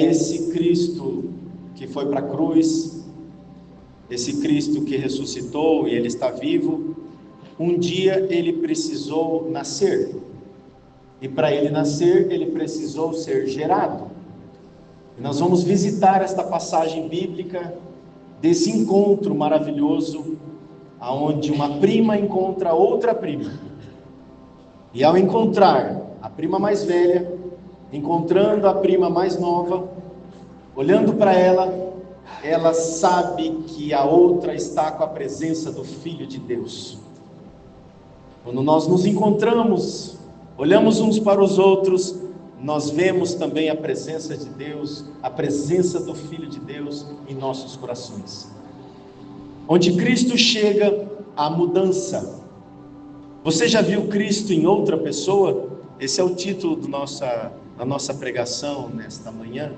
esse Cristo que foi para a cruz, esse Cristo que ressuscitou e Ele está vivo, um dia Ele precisou nascer. E para Ele nascer, Ele precisou ser gerado. E nós vamos visitar esta passagem bíblica desse encontro maravilhoso, aonde uma prima encontra outra prima. E ao encontrar a prima mais velha, encontrando a prima mais nova, olhando para ela, ela sabe que a outra está com a presença do Filho de Deus. Quando nós nos encontramos, olhamos uns para os outros, nós vemos também a presença de Deus, a presença do Filho de Deus em nossos corações. Onde Cristo chega, há mudança. Você já viu Cristo em outra pessoa? Esse é o título da nossa pregação nesta manhã.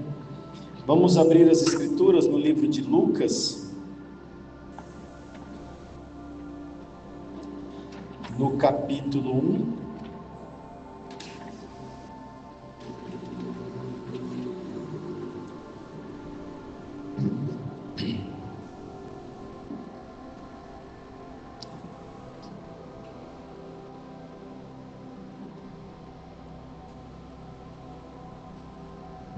Vamos abrir as Escrituras no livro de Lucas, no capítulo 1.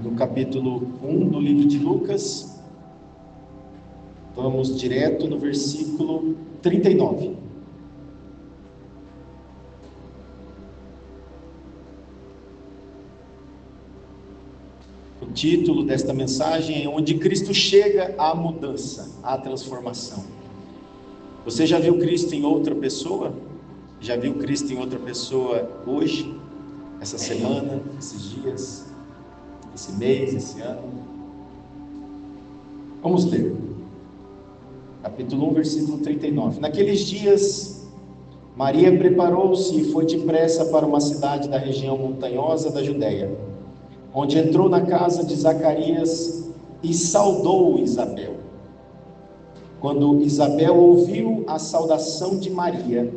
No capítulo 1 do livro de Lucas, vamos direto no versículo 39. O título desta mensagem é Onde Cristo Chega à Mudança, à Transformação. Você já viu Cristo em outra pessoa? Já viu Cristo em outra pessoa hoje, essa semana, esses dias? Esse mês, esse ano? Vamos ler. Capítulo 1, versículo 39. Naqueles dias, Maria preparou-se e foi depressa para uma cidade da região montanhosa da Judéia, onde entrou na casa de Zacarias e saudou Isabel. Quando Isabel ouviu a saudação de Maria,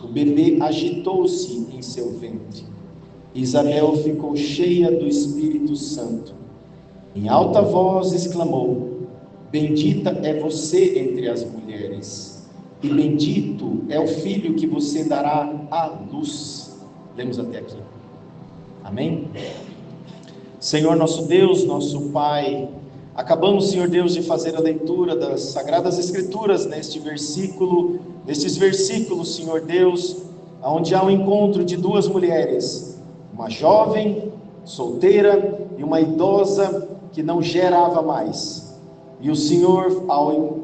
o bebê agitou-se em seu ventre. Isabel ficou cheia do Espírito Santo. Em alta voz exclamou: Bendita é você entre as mulheres, e bendito é o filho que você dará à luz. Lemos até aqui. Amém? Senhor nosso Deus, nosso Pai, acabamos, Senhor Deus, de fazer a leitura das Sagradas Escrituras nestes versículos, Senhor Deus, onde há um encontro de duas mulheres, uma jovem, solteira, e uma idosa que não gerava mais. E o Senhor, ao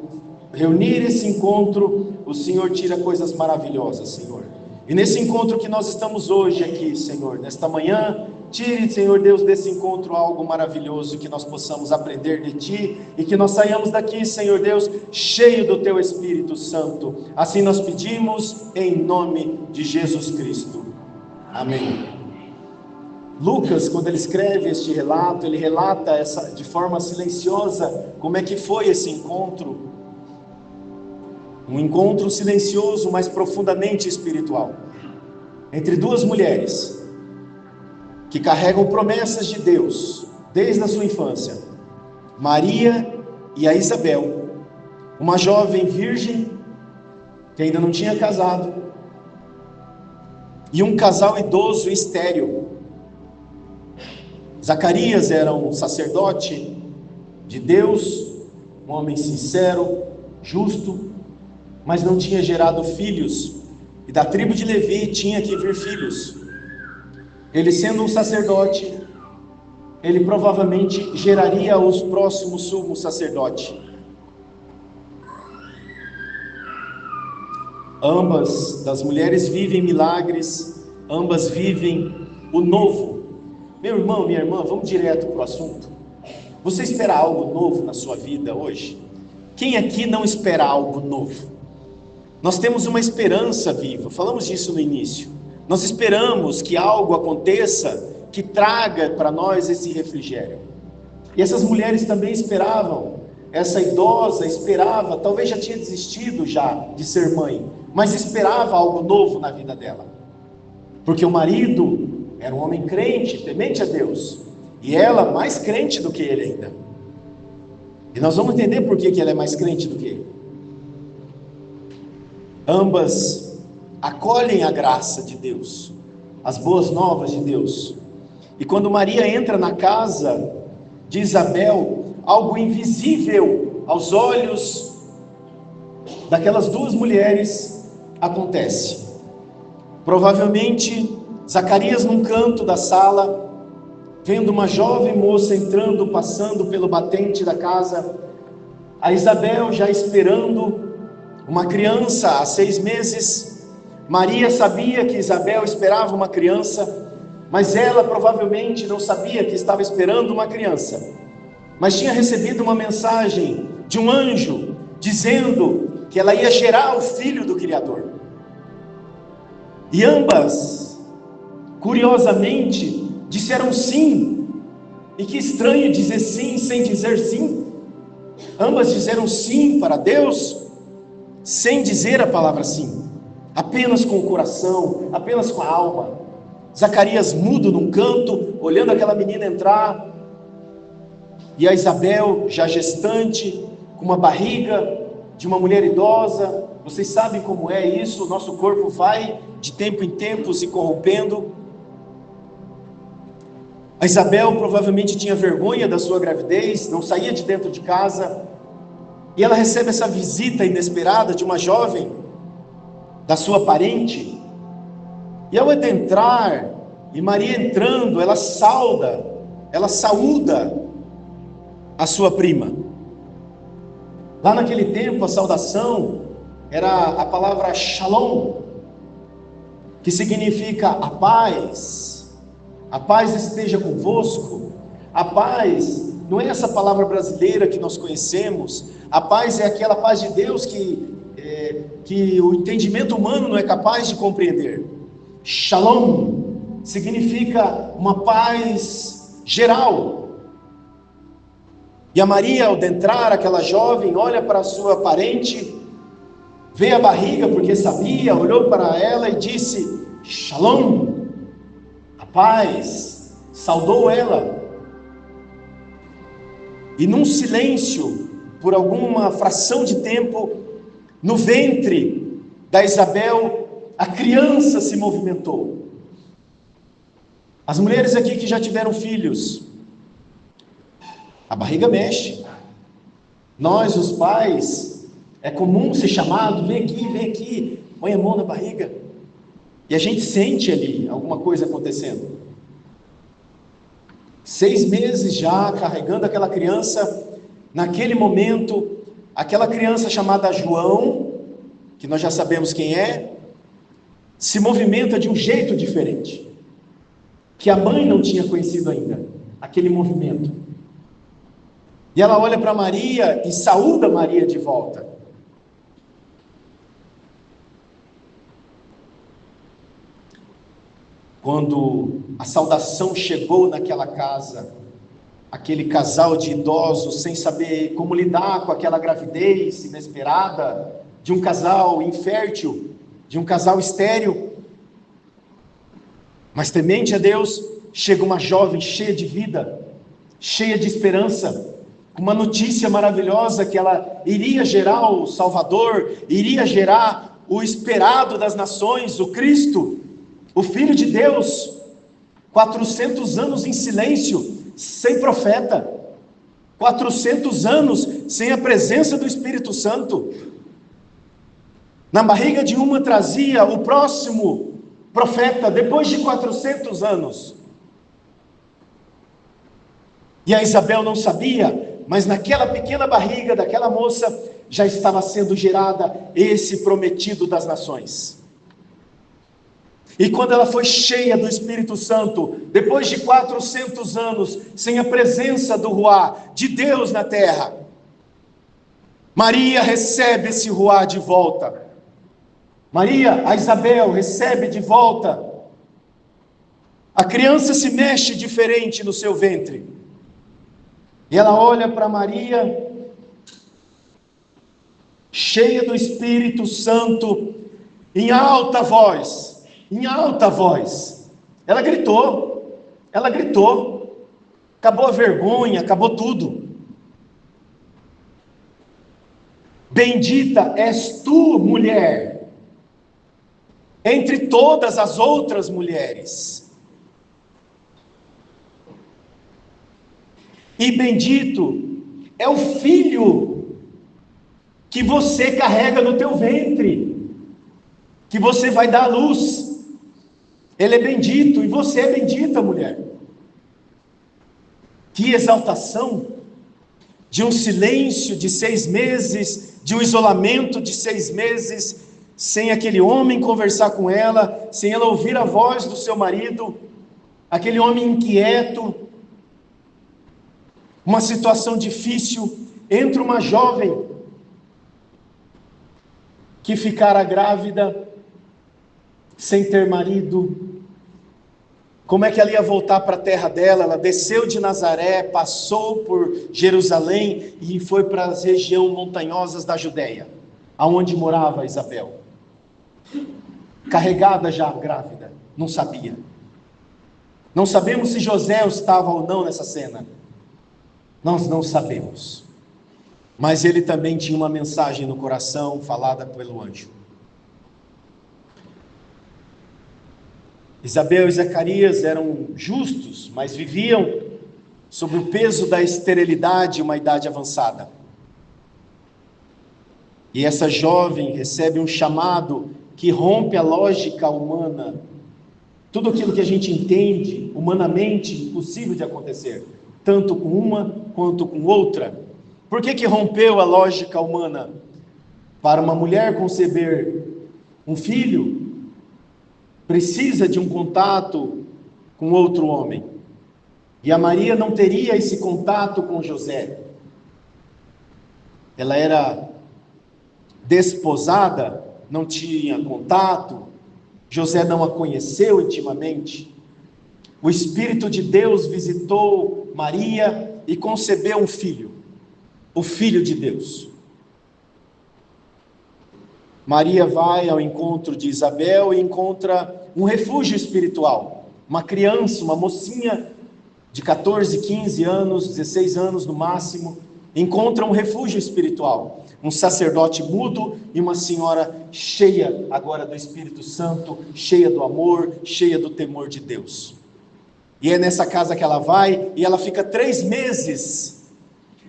reunir esse encontro, o Senhor tira coisas maravilhosas, Senhor. E nesse encontro que nós estamos hoje aqui, Senhor, nesta manhã, tire, Senhor Deus, desse encontro algo maravilhoso, que nós possamos aprender de Ti, e que nós saiamos daqui, Senhor Deus, cheio do Teu Espírito Santo. Assim nós pedimos, em nome de Jesus Cristo. Amém. Lucas, quando ele escreve este relato, ele relata de forma silenciosa como é que foi esse encontro. Um encontro silencioso, mas profundamente espiritual, entre duas mulheres que carregam promessas de Deus desde a sua infância, Maria e a Isabel, uma jovem virgem que ainda não tinha casado, e um casal idoso e estéril. Zacarias era um sacerdote de Deus, um homem sincero, justo, mas não tinha gerado filhos, e da tribo de Levi tinha que vir filhos. Ele, sendo um sacerdote, ele provavelmente geraria os próximos sumo sacerdote. Ambas das mulheres vivem milagres, ambas vivem o novo. Meu irmão, minha irmã, vamos direto para o assunto. Você espera algo novo na sua vida hoje? Quem aqui não espera algo novo? Nós temos uma esperança viva, falamos disso no início. Nós esperamos que algo aconteça que traga para nós esse refrigério. E essas mulheres também esperavam. Essa idosa esperava, talvez já tinha desistido já de ser mãe, mas esperava algo novo na vida dela. Porque o marido era um homem crente, temente a Deus. E ela mais crente do que ele ainda. E nós vamos entender por que ela é mais crente do que ele. Ambas acolhem a graça de Deus, as boas novas de Deus. E quando Maria entra na casa de Isabel, algo invisível aos olhos daquelas duas mulheres acontece. Provavelmente Zacarias, num canto da sala, vendo uma jovem moça entrando, passando pelo batente da casa, a Isabel já esperando uma criança há 6 meses. Maria sabia que Isabel esperava uma criança, mas ela provavelmente não sabia que estava esperando uma criança, mas tinha recebido uma mensagem de um anjo, dizendo que ela ia gerar o filho do Criador. E ambas, curiosamente, disseram sim. E que estranho dizer sim sem dizer sim. Ambas disseram sim para Deus, sem dizer a palavra sim, apenas com o coração, apenas com a alma. Zacarias mudo num canto, olhando aquela menina entrar, e a Isabel, já gestante, com uma barriga de uma mulher idosa. Vocês sabem como é isso, o nosso corpo vai de tempo em tempo se corrompendo. A Isabel provavelmente tinha vergonha da sua gravidez, não saía de dentro de casa, e ela recebe essa visita inesperada de uma jovem, da sua parente, e ao adentrar, e Maria entrando, ela saúda a sua prima. Lá naquele tempo a saudação era a palavra shalom, que significa a paz esteja convosco. A paz não é essa palavra brasileira que nós conhecemos. A paz é aquela paz de Deus que o entendimento humano não é capaz de compreender. Shalom significa uma paz geral. E a Maria, ao adentrar, aquela jovem, olha para a sua parente, vê a barriga porque sabia, olhou para ela e disse shalom, a paz, saudou ela. E num silêncio, por alguma fração de tempo, no ventre da Isabel, a criança se movimentou. As mulheres aqui que já tiveram filhos, a barriga mexe. Nós, os pais, é comum ser chamado, vem aqui, põe a mão na barriga. E a gente sente ali alguma coisa acontecendo. 6 meses já carregando aquela criança, naquele momento, aquela criança chamada João, que nós já sabemos quem é, se movimenta de um jeito diferente, que a mãe não tinha conhecido ainda, aquele movimento. E ela olha para Maria e saúda Maria de volta. Quando a saudação chegou naquela casa, aquele casal de idosos sem saber como lidar com aquela gravidez inesperada, de um casal infértil, de um casal estéril, mas temente a Deus, chega uma jovem cheia de vida, cheia de esperança, com uma notícia maravilhosa que ela iria gerar o Salvador, iria gerar o esperado das nações, o Cristo, o Filho de Deus. 400 anos em silêncio, sem profeta, 400 anos sem a presença do Espírito Santo. Na barriga de uma trazia o próximo profeta, depois de 400 anos. E a Isabel não sabia, mas naquela pequena barriga daquela moça, já estava sendo gerada esse prometido das nações. E quando ela foi cheia do Espírito Santo, depois de 400 anos, sem a presença do Ruá, de Deus na terra, Maria recebe esse Ruá de volta. Maria, a Isabel, recebe de volta. A criança se mexe diferente no seu ventre. E ela olha para Maria, cheia do Espírito Santo, em alta voz, ela gritou, acabou a vergonha, acabou tudo. Bendita és tu, mulher, entre todas as outras mulheres. E bendito é o filho que você carrega no teu ventre, que você vai dar à luz. Ele é bendito e você é bendita, mulher. Que exaltação de um silêncio de 6 meses, de um isolamento de 6 meses, sem aquele homem conversar com ela, sem ela ouvir a voz do seu marido, aquele homem inquieto, uma situação difícil, entra uma jovem que ficara grávida, sem ter marido. Como é que ela ia voltar para a terra dela? Ela desceu de Nazaré, passou por Jerusalém e foi para as regiões montanhosas da Judéia, aonde morava Isabel. Carregada já grávida, não sabia. Não sabemos se José estava ou não nessa cena. Nós não sabemos. Mas ele também tinha uma mensagem no coração falada pelo anjo. Isabel e Zacarias eram justos, mas viviam sob o peso da esterilidade, uma idade avançada. E essa jovem recebe um chamado que rompe a lógica humana. Tudo aquilo que a gente entende humanamente impossível de acontecer, tanto com uma quanto com outra. Por que rompeu a lógica humana? Para uma mulher conceber um filho, precisa de um contato com outro homem. E a Maria não teria esse contato com José. Ela era desposada, não tinha contato. José não a conheceu intimamente. O Espírito de Deus visitou Maria e concebeu um filho, o Filho de Deus. Maria vai ao encontro de Isabel e encontra um refúgio espiritual. Uma criança, uma mocinha de 14, 15 anos, 16 anos no máximo, encontra um refúgio espiritual. Um sacerdote mudo e uma senhora cheia agora do Espírito Santo, cheia do amor, cheia do temor de Deus. E é nessa casa que ela vai e ela fica 3 meses.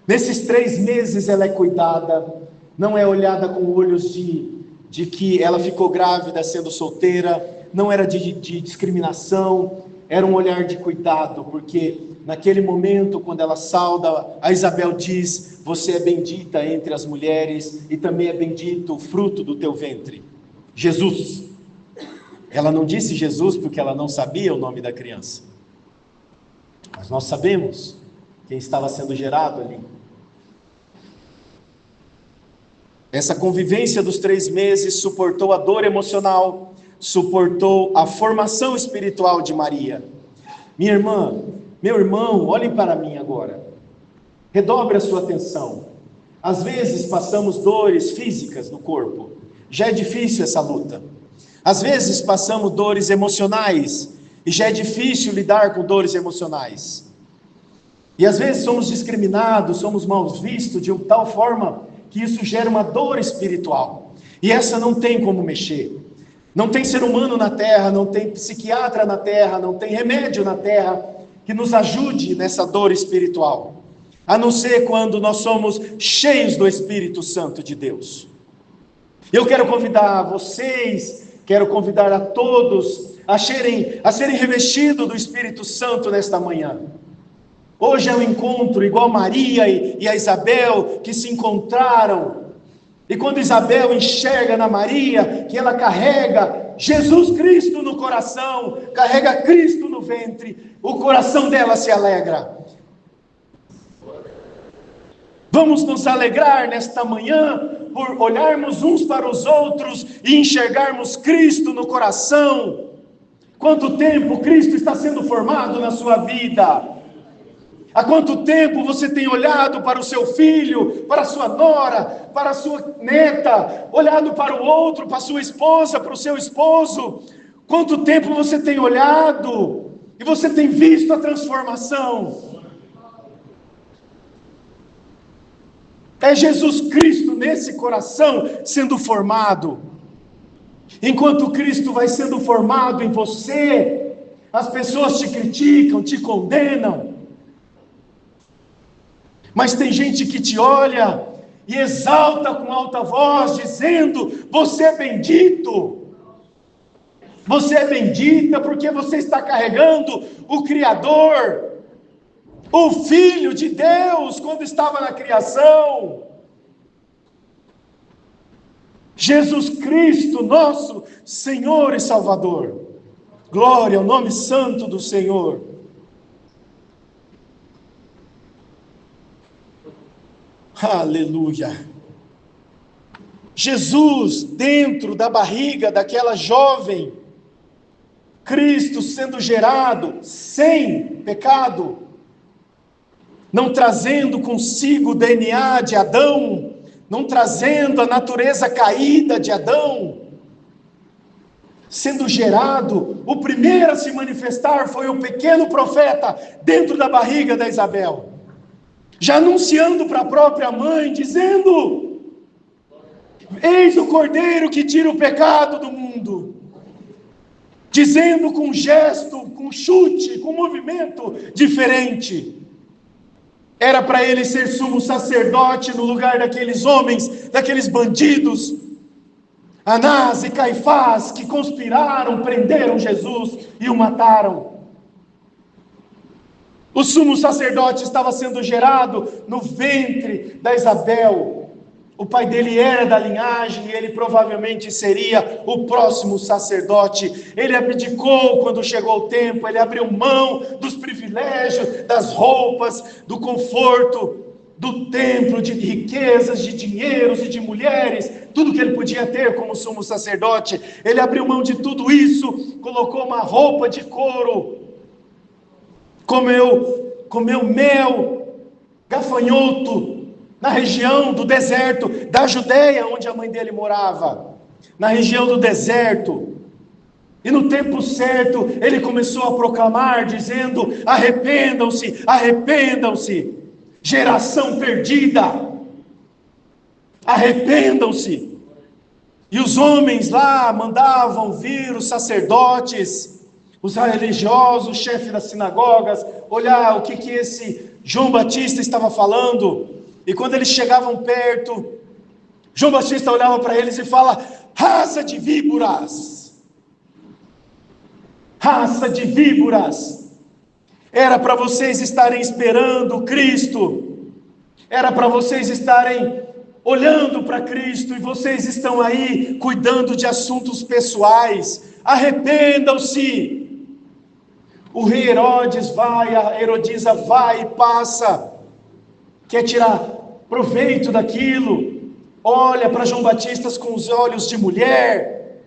Nesses 3 meses ela é cuidada, não é olhada com olhos de que ela ficou grávida sendo solteira, não era de discriminação, era um olhar de cuidado, porque naquele momento, quando ela sauda, a Isabel diz: você é bendita entre as mulheres, e também é bendito o fruto do teu ventre, Jesus. Ela não disse Jesus porque ela não sabia o nome da criança, mas nós sabemos quem estava sendo gerado ali. Essa convivência dos 3 meses suportou a dor emocional, suportou a formação espiritual de Maria. Minha irmã, meu irmão, olhem para mim agora. Redobre a sua atenção. Às vezes passamos dores físicas no corpo. Já é difícil essa luta. Às vezes passamos dores emocionais. E já é difícil lidar com dores emocionais. E às vezes somos discriminados, somos mal vistos de tal forma que isso gera uma dor espiritual. E essa não tem como mexer. Não tem ser humano na terra, não tem psiquiatra na terra, não tem remédio na terra que nos ajude nessa dor espiritual, a não ser quando nós somos cheios do Espírito Santo de Deus. Eu quero convidar vocês, quero convidar a todos a serem revestidos do Espírito Santo nesta manhã. Hoje é um encontro igual Maria e a Isabel, que se encontraram. E quando Isabel enxerga na Maria, que ela carrega Jesus Cristo no coração, carrega Cristo no ventre, o coração dela se alegra. Vamos nos alegrar nesta manhã, por olharmos uns para os outros e enxergarmos Cristo no coração. Quanto tempo Cristo está sendo formado na sua vida? Há quanto tempo você tem olhado para o seu filho, para a sua nora, para a sua neta, olhado para o outro, para a sua esposa, para o seu esposo? Quanto tempo você tem olhado e você tem visto a transformação? É Jesus Cristo nesse coração sendo formado. Enquanto Cristo vai sendo formado em você, as pessoas te criticam, te condenam. Mas tem gente que te olha e exalta com alta voz, dizendo: você é bendito. Você é bendita porque você está carregando o Criador, o Filho de Deus, quando estava na criação. Jesus Cristo, nosso Senhor e Salvador. Glória ao nome santo do Senhor. Aleluia. Jesus dentro da barriga daquela jovem, Cristo sendo gerado sem pecado, não trazendo consigo o DNA de Adão, não trazendo a natureza caída de Adão, sendo gerado, o primeiro a se manifestar foi o pequeno profeta dentro da barriga da Isabel, já anunciando para a própria mãe, dizendo: eis o Cordeiro que tira o pecado do mundo, dizendo com gesto, com chute, com movimento diferente. Era para ele ser sumo sacerdote no lugar daqueles homens, daqueles bandidos, Anás e Caifás, que conspiraram, prenderam Jesus e o mataram. O sumo sacerdote estava sendo gerado no ventre da Isabel. O pai dele era da linhagem e ele provavelmente seria o próximo sacerdote. Ele abdicou quando chegou o tempo, ele abriu mão dos privilégios, das roupas, do conforto, do templo, de riquezas, de dinheiros e de mulheres, tudo que ele podia ter como sumo sacerdote. Ele abriu mão de tudo isso, colocou uma roupa de couro, comeu mel, gafanhoto, na região do deserto da Judeia, onde a mãe dele morava, na região do deserto. E no tempo certo, ele começou a proclamar, dizendo: arrependam-se, arrependam-se, geração perdida, arrependam-se. E os homens lá mandavam vir os sacerdotes, os religiosos, o chefe das sinagogas, olhar o que esse João Batista estava falando. E quando eles chegavam perto, João Batista olhava para eles e fala: raça de víboras, raça de víboras. Era para vocês estarem esperando Cristo, era para vocês estarem olhando para Cristo, e vocês estão aí cuidando de assuntos pessoais. Arrependam-se. O rei Herodes vai, a Herodisa vai e passa, quer tirar proveito daquilo, olha para João Batista com os olhos de mulher,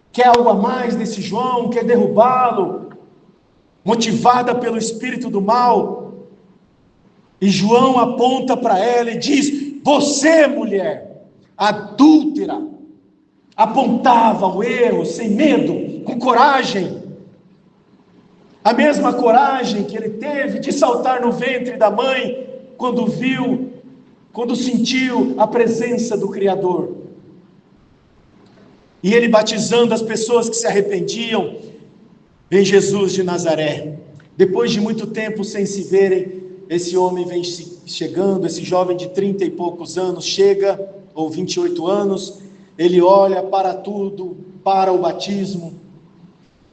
quer algo a mais desse João, quer derrubá-lo, motivada pelo espírito do mal. E João aponta para ela e diz: você, mulher adúltera, apontava o erro sem medo, com coragem, a mesma coragem que ele teve de saltar no ventre da mãe, quando sentiu a presença do Criador. E ele batizando as pessoas que se arrependiam em Jesus de Nazaré. Depois de muito tempo sem se verem, esse homem vem chegando, esse jovem de 30 e poucos anos chega, ou 28 anos, ele olha para tudo, para o batismo,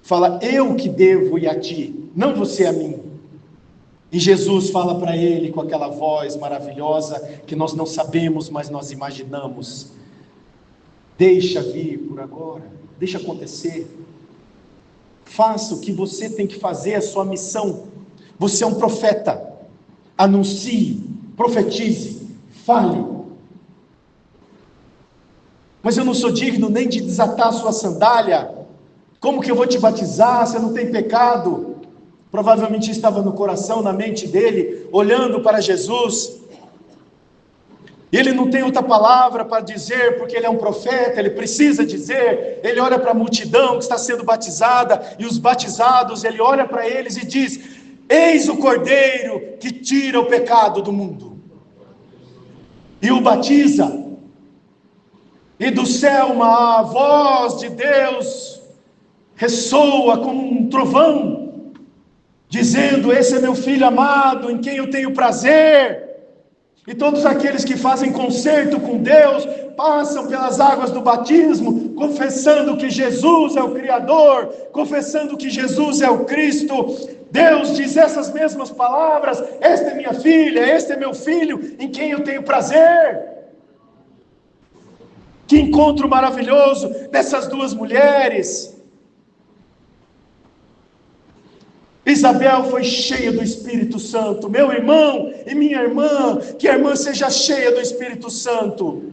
fala: eu que devo ir a ti, não você a mim. E Jesus fala para ele com aquela voz maravilhosa, que nós não sabemos, mas nós imaginamos: deixa vir por agora, deixa acontecer, faça o que você tem que fazer, a sua missão. Você é um profeta, anuncie, profetize, fale. Mas eu não sou digno nem de desatar a sua sandália, como que eu vou te batizar, você não tem pecado? Provavelmente estava no coração, na mente dele, olhando para Jesus. E ele não tem outra palavra para dizer, porque ele é um profeta, ele precisa dizer. Ele olha para a multidão que está sendo batizada, e os batizados, ele olha para eles e diz: eis o Cordeiro que tira o pecado do mundo. e o batiza. E do céu uma voz de Deus ressoa como um trovão, dizendo: esse é meu filho amado, em quem eu tenho prazer. E todos aqueles que fazem concerto com Deus passam pelas águas do batismo, confessando que Jesus é o Criador, confessando que Jesus é o Cristo. Deus diz essas mesmas palavras: esta é minha filha, este é meu filho, em quem eu tenho prazer. Que encontro maravilhoso dessas duas mulheres. Isabel foi cheia do Espírito Santo. Meu irmão e minha irmã, que a irmã seja cheia do Espírito Santo.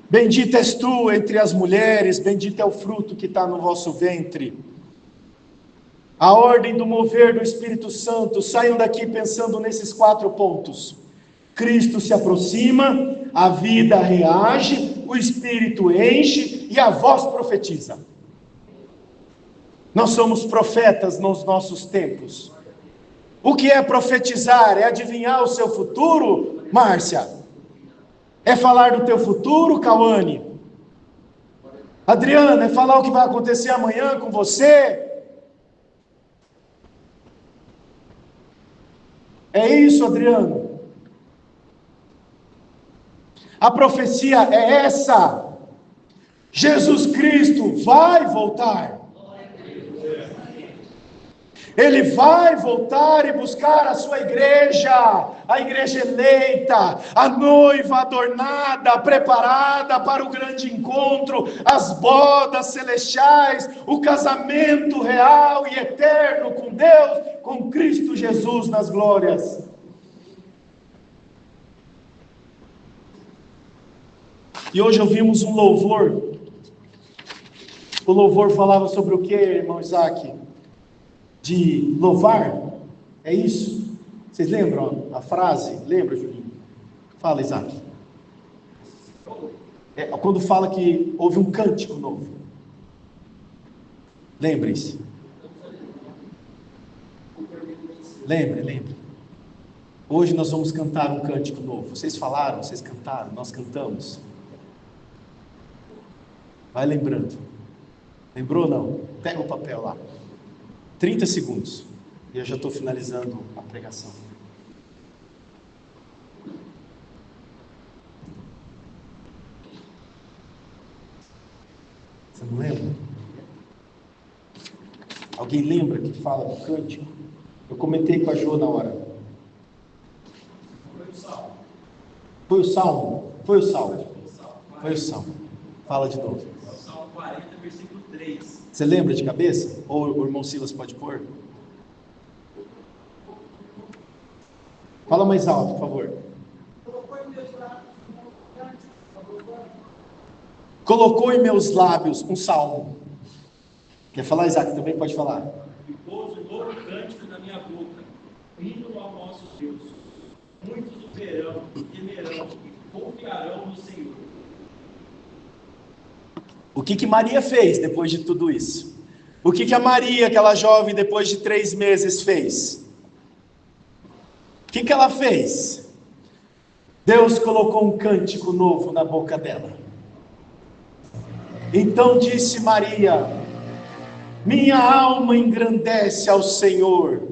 Bendita és tu entre as mulheres, bendito é o fruto que está no vosso ventre. A ordem do mover do Espírito Santo. Saiam daqui pensando nesses 4 pontos. Cristo se aproxima, a vida reage, o Espírito enche e a voz profetiza. Nós somos profetas nos nossos tempos. O que é profetizar? É adivinhar o seu futuro, Márcia? É falar do teu futuro, Cauane? Adriana, é falar o que vai acontecer amanhã com você? É isso, Adriano? A profecia é essa: Jesus Cristo vai voltar. Ele vai voltar e buscar a sua igreja, a igreja eleita, a noiva adornada, preparada para o grande encontro, as bodas celestiais, o casamento real e eterno com Deus, com Cristo Jesus nas glórias. E hoje ouvimos um louvor. O louvor falava sobre o que, irmão Isaac? De louvar? É isso? Vocês lembram a frase? Lembra, Julinho? Fala, Isaac. É quando fala que houve um cântico novo. Lembrem-se. Lembre. Hoje nós vamos cantar um cântico novo. Vocês falaram, vocês cantaram, nós cantamos. Vai lembrando. Lembrou ou não? Pega o papel lá. 30 segundos. E eu já estou finalizando a pregação. Você não lembra? Alguém lembra que fala do cântico? Eu comentei com a Jo na hora. Foi o Salmo. Fala de novo. Salmo 40, versículo 3. Você lembra de cabeça? Ou o irmão Silas pode pôr? Fala mais alto, por favor. Colocou em meus lábios um salmo. Quer falar, Isaac? Também pode falar. E pôs um novo cântico na minha boca, hino ao nosso Deus. Muitos o verão, temerão e confiarão no Senhor. O que Maria fez depois de tudo isso? O que a Maria, aquela jovem, depois de 3 meses fez? O que ela fez? Deus colocou um cântico novo na boca dela. Então disse Maria: minha alma engrandece ao Senhor,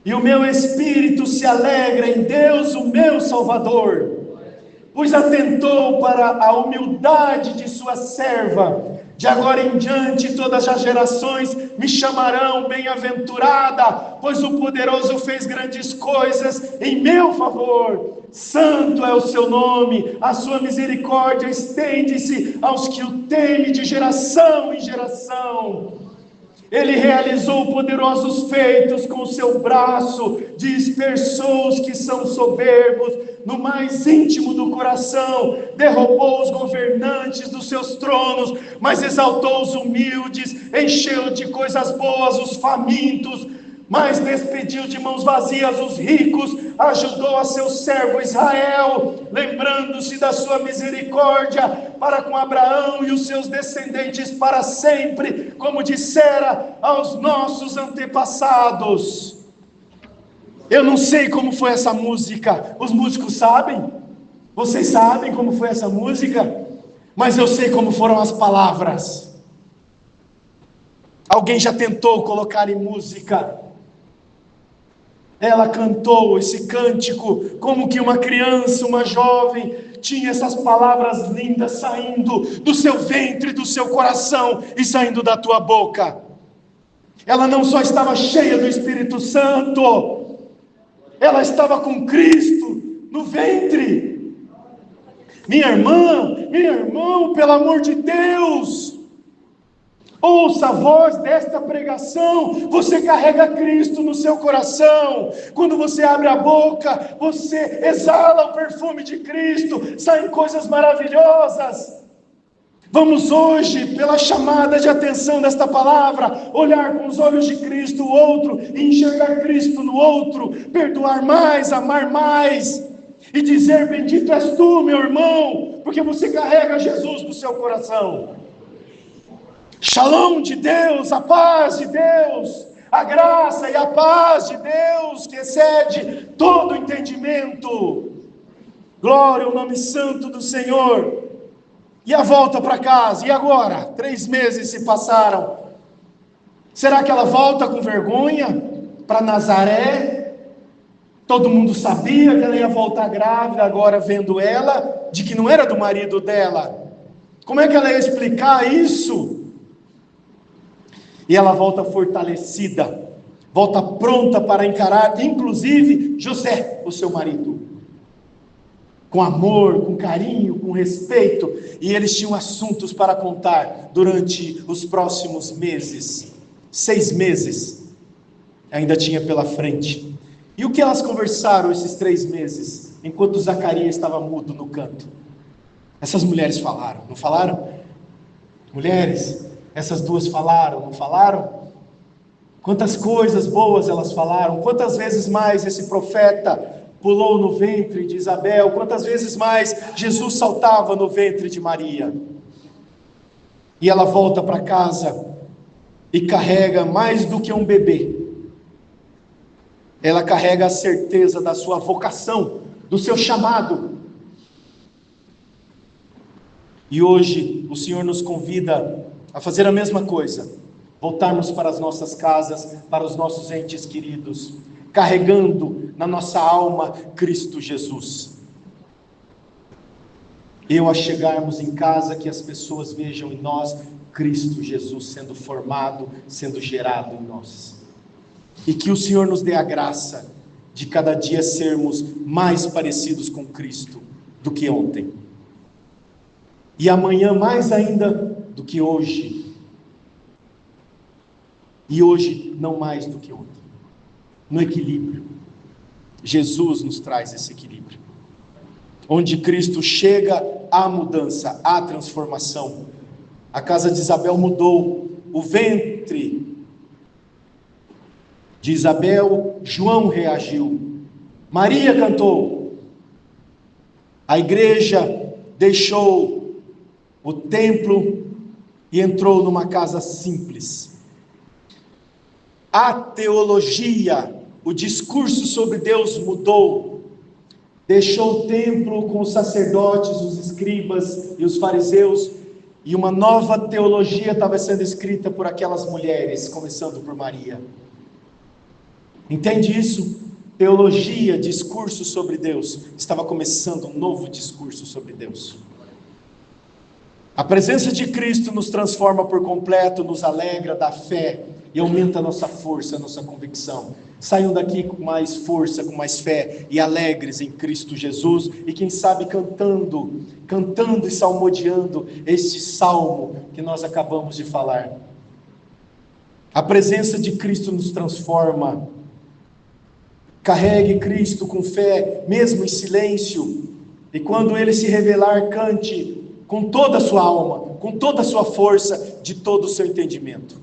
e o meu espírito se alegra em Deus, o meu Salvador, pois atentou para a humildade de sua serva. De agora em diante todas as gerações me chamarão bem-aventurada, pois o poderoso fez grandes coisas em meu favor. Santo é o seu nome, a sua misericórdia estende-se aos que o temem de geração em geração. Ele realizou poderosos feitos com o seu braço, dispersou os que são soberbos no mais íntimo do coração, derrubou os governantes dos seus tronos, mas exaltou os humildes, encheu de coisas boas os famintos, mas despediu de mãos vazias os ricos, ajudou a seu servo Israel, lembrando-se da sua misericórdia para com Abraão e os seus descendentes para sempre, como dissera aos nossos antepassados. Eu não sei como foi essa música. Os músicos sabem? Vocês sabem como foi essa música? Mas eu sei como foram as palavras. Alguém já tentou colocar em música? Ela cantou esse cântico como que uma criança, uma jovem, tinha essas palavras lindas saindo do seu ventre, do seu coração e saindo da tua boca. Ela não só estava cheia do Espírito Santo, ela estava com Cristo no ventre. Minha irmã, meu irmão, pelo amor de Deus, ouça a voz desta pregação. Você carrega Cristo no seu coração. Quando você abre a boca, você exala o perfume de Cristo, saem coisas maravilhosas. Vamos hoje, pela chamada de atenção desta palavra, olhar com os olhos de Cristo o outro, e enxergar Cristo no outro, perdoar mais, amar mais, e dizer: bendito és tu, meu irmão, porque você carrega Jesus no seu coração. Shalom de Deus, a paz de Deus, a graça e a paz de Deus, que excede todo entendimento. Glória ao nome santo do Senhor. E a volta para casa, e agora? 3 meses se passaram. Será que ela volta com vergonha para Nazaré? Todo mundo sabia que ela ia voltar grávida, agora vendo ela, de que não era do marido dela. Como é que ela ia explicar isso? E ela volta fortalecida, volta pronta para encarar, inclusive, José, o seu marido. Com amor, com carinho, com respeito, e eles tinham assuntos para contar durante os próximos meses, 6 meses, ainda tinha pela frente. E o que elas conversaram esses 3 meses, enquanto Zacarias estava mudo no canto? Essas mulheres falaram, não falaram? Mulheres, essas 2 falaram, não falaram? Quantas coisas boas elas falaram, quantas vezes mais esse profeta pulou no ventre de Isabel, quantas vezes mais Jesus saltava no ventre de Maria. E ela volta para casa e carrega mais do que um bebê. Ela carrega a certeza da sua vocação, do seu chamado. E hoje o Senhor nos convida a fazer a mesma coisa, voltarmos para as nossas casas, para os nossos entes queridos, carregando na nossa alma Cristo Jesus. E ao chegarmos em casa, que as pessoas vejam em nós Cristo Jesus sendo formado, sendo gerado em nós. E que o Senhor nos dê a graça de cada dia sermos mais parecidos com Cristo do que ontem. E amanhã mais ainda do que hoje. E hoje não mais do que ontem. No equilíbrio. Jesus nos traz esse equilíbrio. Onde Cristo chega, há mudança, há transformação. A casa de Isabel mudou. O ventre de Isabel, João reagiu. Maria cantou. A igreja deixou o templo e entrou numa casa simples. A teologia, o discurso sobre Deus mudou. Deixou o templo com os sacerdotes, os escribas e os fariseus, e uma nova teologia estava sendo escrita por aquelas mulheres, começando por Maria. Entende isso? Teologia, discurso sobre Deus, estava começando um novo discurso sobre Deus. A presença de Cristo nos transforma por completo, nos alegra, dá fé e aumenta a nossa força, a nossa convicção. Saiam daqui com mais força, com mais fé e alegres em Cristo Jesus, e quem sabe cantando e salmodiando este salmo que nós acabamos de falar. A presença de Cristo nos transforma. Carregue Cristo com fé, mesmo em silêncio, e quando Ele se revelar, cante com toda a sua alma, com toda a sua força, de todo o seu entendimento.